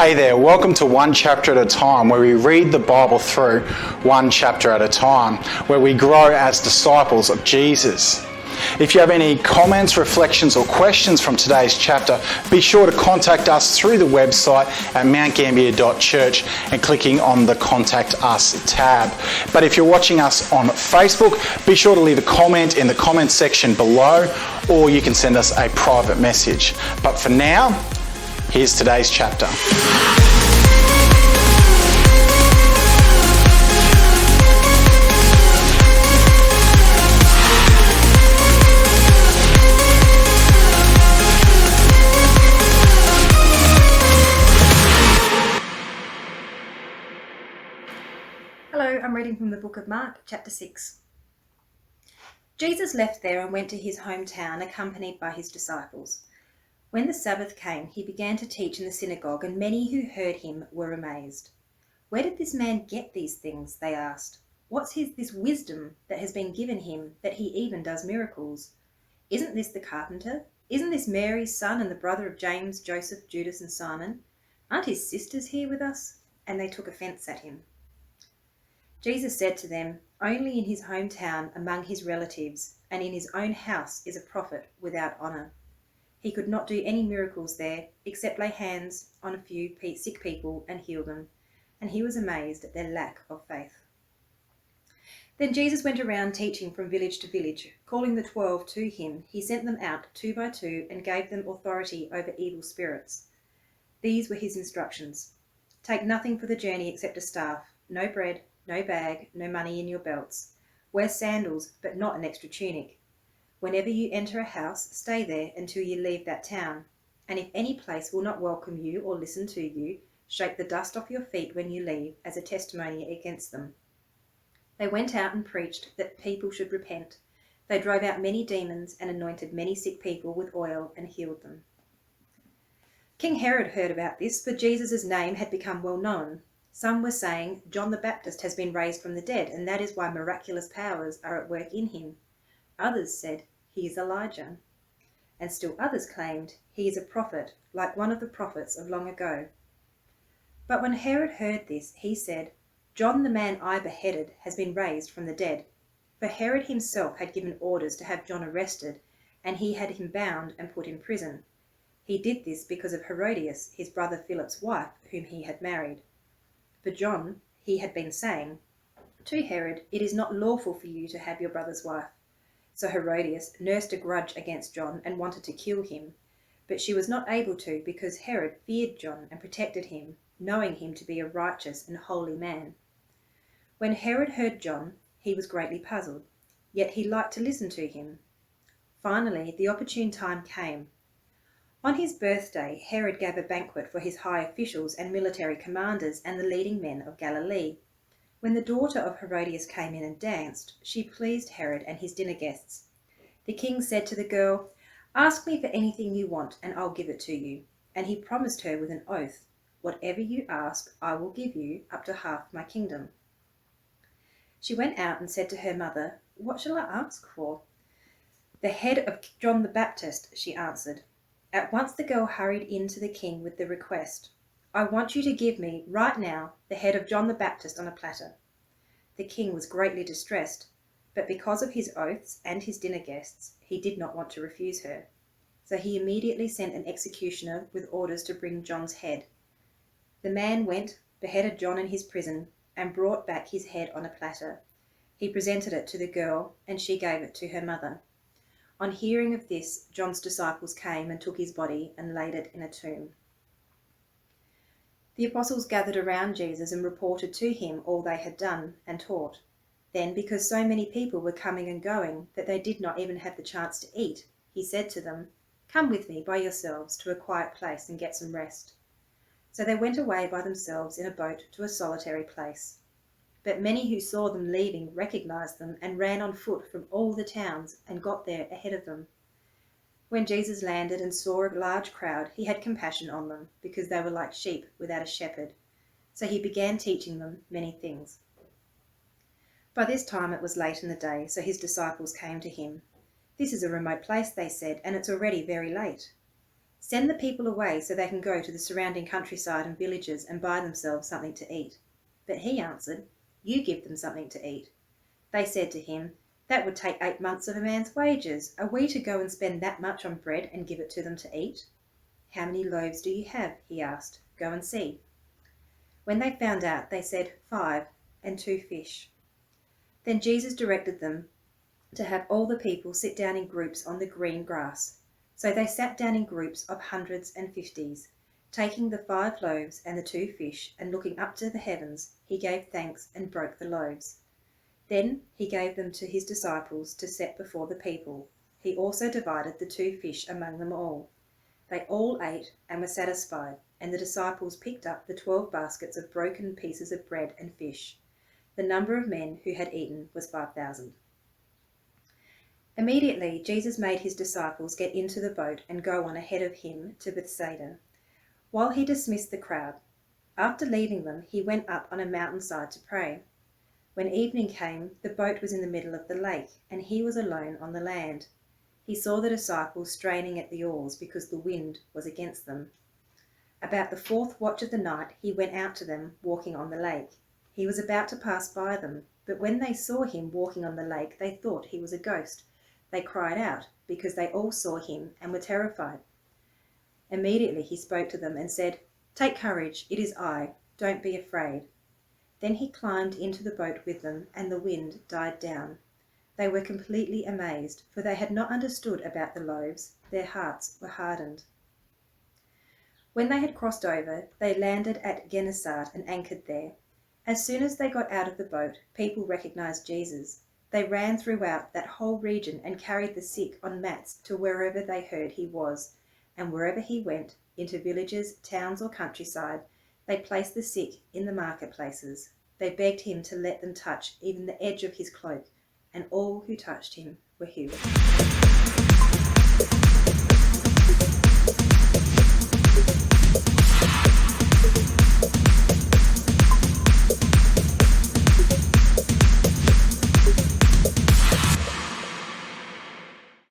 Hey there, welcome to One Chapter at a Time, where we read the Bible through one chapter at a time, where we grow as disciples of Jesus. If you have any comments, reflections or questions from today's chapter, be sure to contact us through the website at mountgambier.church and clicking on the Contact Us tab. But if you're watching us on Facebook, be sure to leave a comment in the comment section below, or you can send us a private message. But for now, here's today's chapter. Hello, I'm reading from the book of Mark, chapter 6. Jesus left there and went to his hometown, accompanied by his disciples. When the Sabbath came, he began to teach in the synagogue, and many who heard him were amazed. "Where did this man get these things?" they asked. "What's this wisdom that has been given him, that he even does miracles? Isn't this the carpenter? Isn't this Mary's son and the brother of James, Joseph, Judas, and Simon? Aren't his sisters here with us?" And they took offense at him. Jesus said to them, "Only in his hometown, among his relatives, and in his own house is a prophet without honor." He could not do any miracles there, except lay hands on a few sick people and heal them, and he was amazed at their lack of faith. Then Jesus went around teaching from village to village. Calling the 12 to him, he sent them out 2 by 2 and gave them authority over evil spirits. These were his instructions: "Take nothing for the journey except a staff, no bread, no bag, no money in your belts. Wear sandals, but not an extra tunic. Whenever you enter a house, stay there until you leave that town. And if any place will not welcome you or listen to you, shake the dust off your feet when you leave as a testimony against them." They went out and preached that people should repent. They drove out many demons and anointed many sick people with oil and healed them. King Herod heard about this, for Jesus' name had become well known. Some were saying, "John the Baptist has been raised from the dead, and that is why miraculous powers are at work in him." Others said, "He is Elijah." And still others claimed, "He is a prophet, like one of the prophets of long ago." But when Herod heard this, he said, "John, the man I beheaded, has been raised from the dead." For Herod himself had given orders to have John arrested, and he had him bound and put in prison. He did this because of Herodias, his brother Philip's wife, whom he had married. For John, he had been saying to Herod, "It is not lawful for you to have your brother's wife." So Herodias nursed a grudge against John and wanted to kill him, but she was not able to, because Herod feared John and protected him, knowing him to be a righteous and holy man. When Herod heard John, he was greatly puzzled, yet he liked to listen to him. Finally, the opportune time came. On his birthday, Herod gave a banquet for his high officials and military commanders and the leading men of Galilee. When the daughter of Herodias came in and danced, she pleased Herod and his dinner guests. The king said to the girl, "Ask me for anything you want, and I'll give it to you." And he promised her with an oath, "Whatever you ask, I will give you, up to half my kingdom." She went out and said to her mother, "What shall I ask for?" "The head of John the Baptist," she answered. At once the girl hurried in to the king with the request, "I want you to give me, right now, the head of John the Baptist on a platter." The king was greatly distressed, but because of his oaths and his dinner guests, he did not want to refuse her. So he immediately sent an executioner with orders to bring John's head. The man went, beheaded John in his prison, and brought back his head on a platter. He presented it to the girl, and she gave it to her mother. On hearing of this, John's disciples came and took his body and laid it in a tomb. The apostles gathered around Jesus and reported to him all they had done and taught. Then, because so many people were coming and going that they did not even have the chance to eat, he said to them, "Come with me by yourselves to a quiet place and get some rest." So they went away by themselves in a boat to a solitary place. But many who saw them leaving recognized them and ran on foot from all the towns and got there ahead of them. When Jesus landed and saw a large crowd, he had compassion on them, because they were like sheep without a shepherd. So he began teaching them many things. By this time it was late in the day, so his disciples came to him. "This is a remote place," they said, "and it's already very late." Send the people away so they can go to the surrounding countryside and villages and buy themselves something to eat." But he answered, "You give them something to eat." They said to him, "That would take 8 months of a man's wages. Are we to go and spend that much on bread and give it to them to eat?" "How many loaves do you have?" he asked. "Go and see." When they found out, they said, 5 and 2 fish. Then Jesus directed them to have all the people sit down in groups on the green grass. So they sat down in groups of hundreds and fifties. Taking the 5 loaves and the 2 fish, and looking up to the heavens, he gave thanks and broke the loaves. Then he gave them to his disciples to set before the people. He also divided the 2 fish among them all. They all ate and were satisfied, and the disciples picked up the 12 baskets of broken pieces of bread and fish. The number of men who had eaten was 5,000. Immediately Jesus made his disciples get into the boat and go on ahead of him to Bethsaida, while he dismissed the crowd. After leaving them, he went up on a mountainside to pray. When evening came, the boat was in the middle of the lake, and he was alone on the land. He saw the disciples straining at the oars because the wind was against them. About the 4th watch of the night, he went out to them, walking on the lake. He was about to pass by them, but when they saw him walking on the lake, they thought he was a ghost. They cried out, because they all saw him and were terrified. Immediately he spoke to them and said, "Take courage, it is I. Don't be afraid." Then he climbed into the boat with them, and the wind died down. They were completely amazed, for they had not understood about the loaves. Their hearts were hardened. When they had crossed over, they landed at Gennesaret and anchored there. As soon as they got out of the boat, people recognized Jesus. They ran throughout that whole region and carried the sick on mats to wherever they heard he was. And wherever he went, into villages, towns, or countryside, they placed the sick in the marketplaces. They begged him to let them touch even the edge of his cloak, and all who touched him were healed.